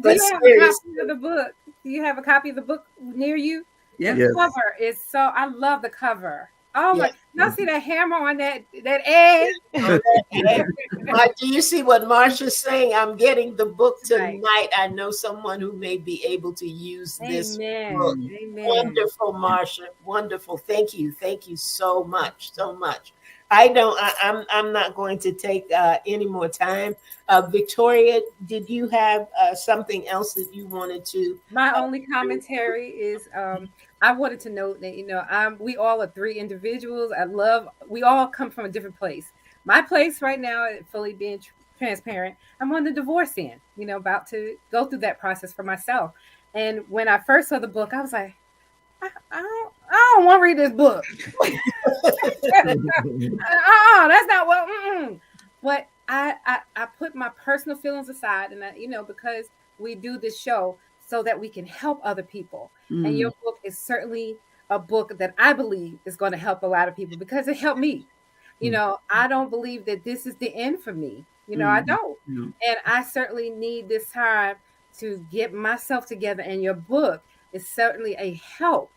Do you have a copy of the book? Do you have a copy of the book near you? Yeah. The cover is so, I love the cover. Oh my, y'all see that hammer on that egg? Do you see what Marsha's saying? I'm getting the book tonight. I know someone who may be able to use this book. Amen. Wonderful, Marsha. Wonderful. Thank you. Thank you so much. So much. I'm not going to take any more time. Victoria, did you have something else that you wanted to? My only commentary is I wanted to note that we all are three individuals. We all come from a different place. My place right now, fully being transparent, I'm on the divorce end. About to go through that process for myself. And when I first saw the book, I was like, I don't want to read this book. That's not what. But I put my personal feelings aside, and because we do this show so that we can help other people. And your book is certainly a book that I believe is going to help a lot of people because it helped me. I don't believe that this is the end for me. I don't. And I certainly need this time to get myself together. And your book is certainly a help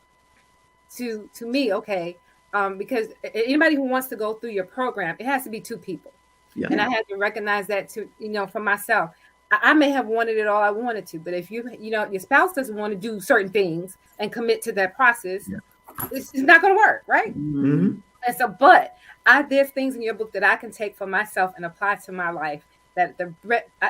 to me. Okay. Because anybody who wants to go through your program, it has to be two people. Yeah. And I had to recognize that too, for myself. I may have wanted it all I wanted to, but if your spouse doesn't want to do certain things and commit to that process, it's not going to work, right? Mm-hmm. And so, but there's things in your book that I can take for myself and apply to my life. That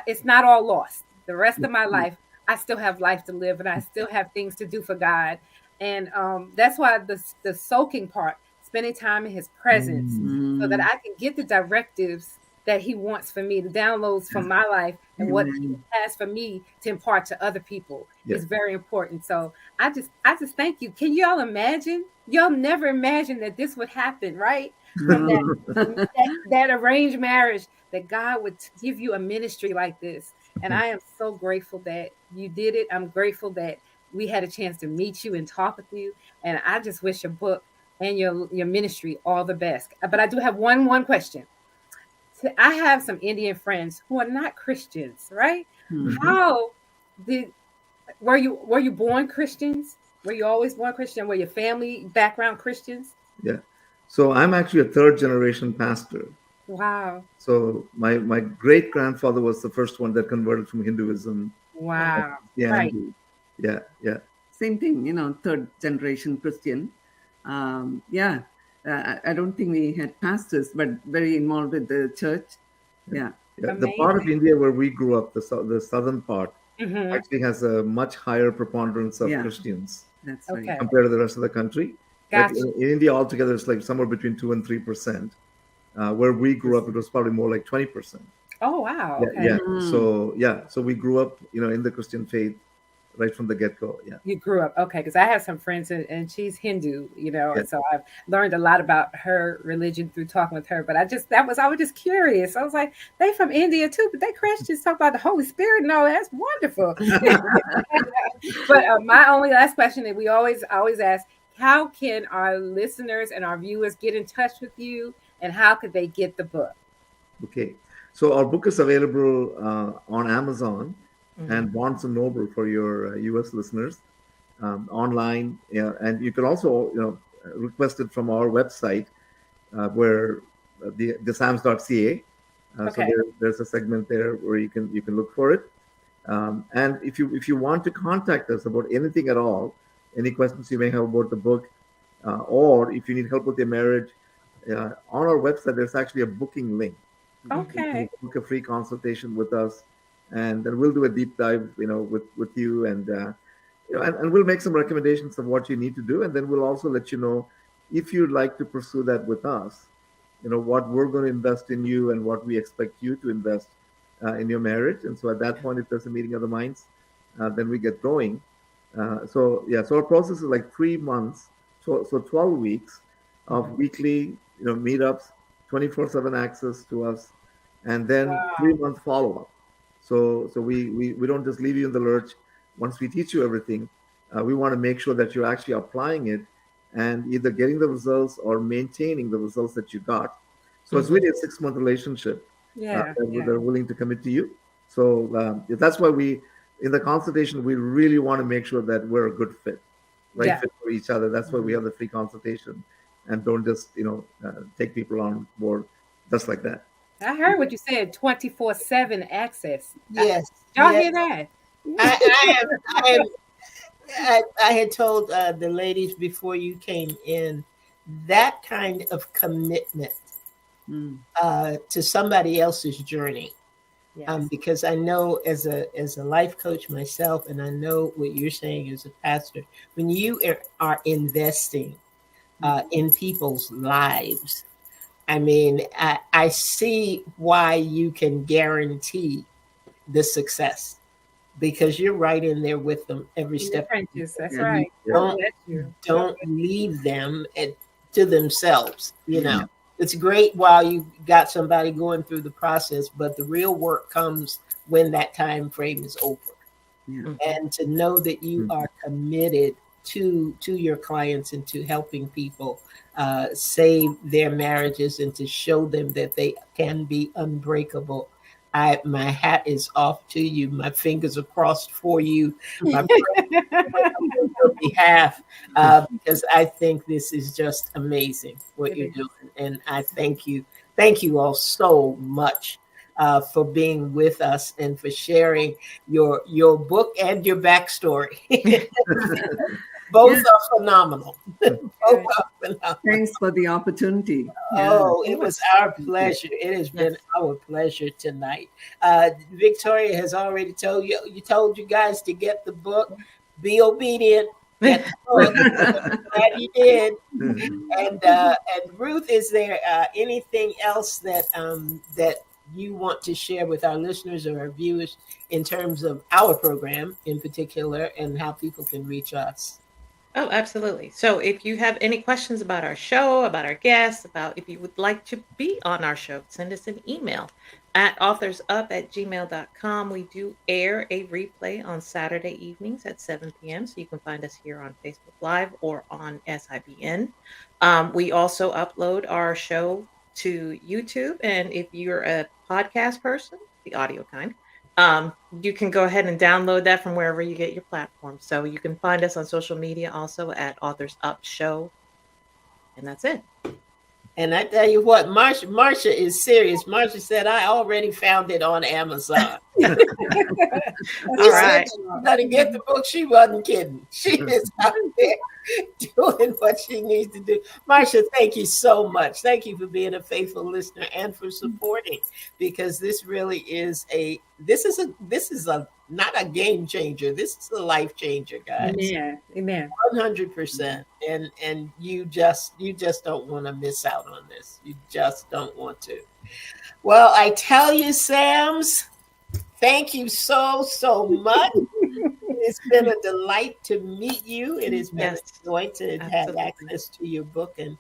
it's not all lost. The rest of my life, I still have life to live, and I still have things to do for God. And that's why the soaking part, spending time in His presence, so that I can get the directives that He wants for me, the downloads from my life, and what He has for me to impart to other people is very important. So I just thank you. Can y'all imagine? Y'all never imagined that this would happen, right? From that arranged marriage, that God would give you a ministry like this. And I am so grateful that you did it. I'm grateful that we had a chance to meet you and talk with you. And I just wish your book and your ministry all the best. But I do have one question. I have some Indian friends who are not Christians, right? Mm-hmm. Were you born Christians? Were you always born Christian? Were your family background Christians? Yeah. So I'm actually a third generation pastor. Wow. So my great grandfather was the first one that converted from Hinduism. Wow. Yeah. Right. Yeah. Same thing, third generation Christian. I don't think we had pastors, but very involved with the church. Yeah. The part of India where we grew up, the southern part, actually has a much higher preponderance of Christians. That's right. Compared to the rest of the country. Gotcha. Like in India altogether, it's like somewhere between 2 and 3%. Where we grew up, it was probably more like 20%. Oh, wow. Yeah. Okay. So we grew up, in the Christian faith right from the get-go. Yeah. You grew up. Okay. Because I have some friends and she's Hindu, and so I've learned a lot about her religion through talking with her. But I was just curious. I was like, they from India too, but they Christians talk about the Holy Spirit and all that's wonderful. But my only last question that we always ask, how can our listeners and our viewers get in touch with you, and how could they get the book? Okay. So our book is available on Amazon and Barnes & Noble for your U.S. listeners online. And you can also, request it from our website where the sams.ca. So there's a segment there where you can look for it. And if you want to contact us about anything at all, any questions you may have about the book, or if you need help with your marriage, on our website, there's actually a booking link. Okay. You can book a free consultation with us, and then we'll do a deep dive, with you, and and we'll make some recommendations of what you need to do, and then we'll also let you know if you'd like to pursue that with us, what we're going to invest in you and what we expect you to invest in your marriage. And so at that point, if there's a meeting of the minds, then we get going. So our process is like 3 months, so 12 weeks of weekly, meetups, 24/7 access to us, and then 3-month follow-up. So we don't just leave you in the lurch. Once we teach you everything, we want to make sure that you're actually applying it and either getting the results or maintaining the results that you got. So it's really a 6-month relationship that they're willing to commit to you. So that's why in the consultation, we really want to make sure that we're a good fit, fit for each other. That's why we have the free consultation, and don't just, take people on board just like that. I heard what you said, 24/7 access. Yes. Y'all hear that? I had told the ladies before you came in, that kind of commitment to somebody else's journey. Yes. Because I know as a life coach myself, and I know what you're saying as a pastor, when you are investing in people's lives, I mean, I see why you can guarantee the success. because you're right in there with them every In the step. trenches. That's Yeah. right. Yeah. God bless you. Don't leave them to themselves. Yeah. It's great while you got somebody going through the process, but the real work comes when that time frame is over. Yeah. And to know that you Mhm. are committed to your clients and to helping people save their marriages and to show them that they can be unbreakable. My hat is off to you. My fingers are crossed for you. My on your behalf, because I think this is just amazing what It you're is. doing, and I thank you. Thank you all so much for being with us and for sharing your book and your backstory. Both Yeah. are phenomenal. Both are phenomenal. Thanks for the opportunity. Oh, it was our pleasure. It has been our pleasure tonight. Victoria has already told you guys to get the book. Be obedient. Get the book. Glad you did. And Ruth, is there anything else that that you want to share with our listeners or our viewers in terms of our program in particular and how people can reach us? Oh, absolutely. So if you have any questions about our show, about our guests, about if you would like to be on our show, send us an email at authorsup@gmail.com. We do air a replay on Saturday evenings at 7 p.m. So you can find us here on Facebook Live or on SIBN. We also upload our show to YouTube. And if you're a podcast person, the audio kind, you can go ahead and download that from wherever you get your platform. So you can find us on social media also at Authors Up Show. And that's it. And I tell you what, Marsha is serious. Marsha said, I already found it on Amazon. All right. She's going to get the book. She wasn't kidding. She is out there doing what she needs to do. Marsha, thank you so much. Thank you for being a faithful listener and for supporting, because this really is this is not a game changer. This is a life changer, guys. Amen. Amen. 100%. And you just don't want to miss out on this. You just don't want to. Well, I tell you, Sams, thank you so much. It's been a delight to meet you. It has been a joy to have access to your book, and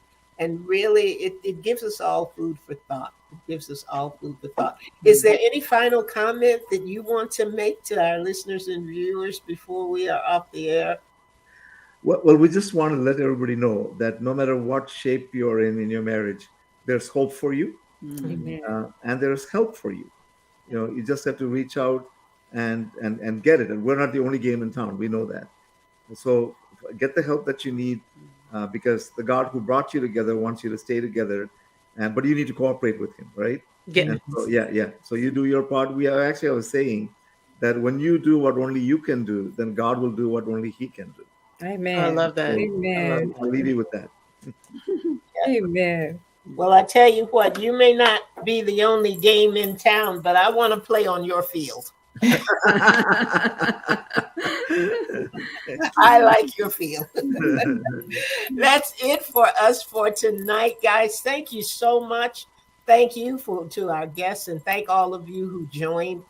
really it gives us all food for thought. It gives us all food for thought. Is there any final comment that you want to make to our listeners and viewers before we are off the air? Well, we just want to let everybody know that no matter what shape you're in your marriage, there's hope for you, and there's help for you. You just have to reach out and get it. And we're not the only game in town. We know that. So get the help that you need, because the God who brought you together wants you to stay together, but you need to cooperate with Him, right? Yeah. So you do your part. I was saying that when you do what only you can do, then God will do what only He can do. Amen. I love that. Amen. I'll leave you with that. Amen. Well, I tell you what, you may not be the only game in town, but I want to play on your field. I like your field. That's it for us for tonight, guys. Thank you so much. Thank you to our guests, and thank all of you who joined.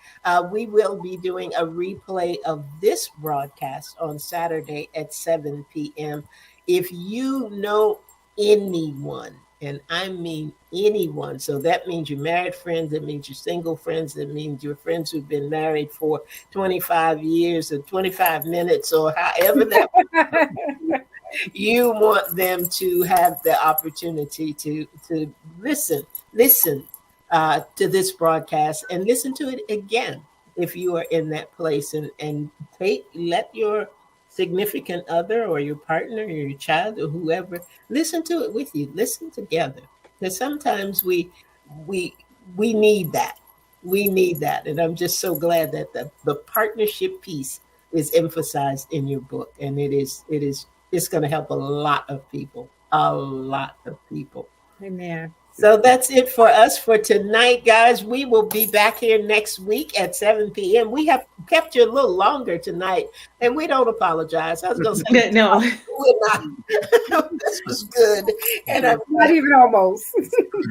We will be doing a replay of this broadcast on Saturday at 7 p.m. If you know anyone, and I mean anyone, so that means your married friends, that means your single friends, that means your friends who've been married for 25 years or 25 minutes or however that you want them to have the opportunity to listen to this broadcast and listen to it again if you are in that place, and let your significant other or your partner or your child or whoever listen to it with you. Listen together, because sometimes we need that. We need that, and I'm just so glad that the partnership piece is emphasized in your book, and it's going to help a lot of people. Amen. So that's it for us for tonight, guys. We will be back here next week at 7 p.m. We have kept you a little longer tonight, and we don't apologize. I was going to say, No. we're not. This was good. And I'm Not even almost.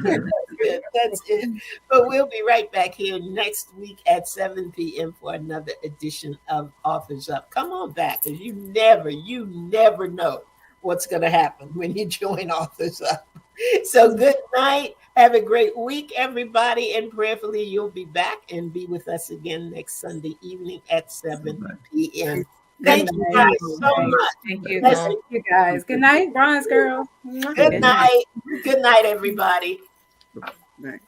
That's it. But we'll be right back here next week at 7 p.m. for another edition of Authors Up. Come on back, because you never know what's going to happen when you join Authors Up. So good night. Have a great week, everybody. And prayerfully, you'll be back and be with us again next Sunday evening at 7 p.m. Thank you guys so much. Thank you. Thank you guys. Good night, Bronze Girl. Good night. Good night, everybody. Right.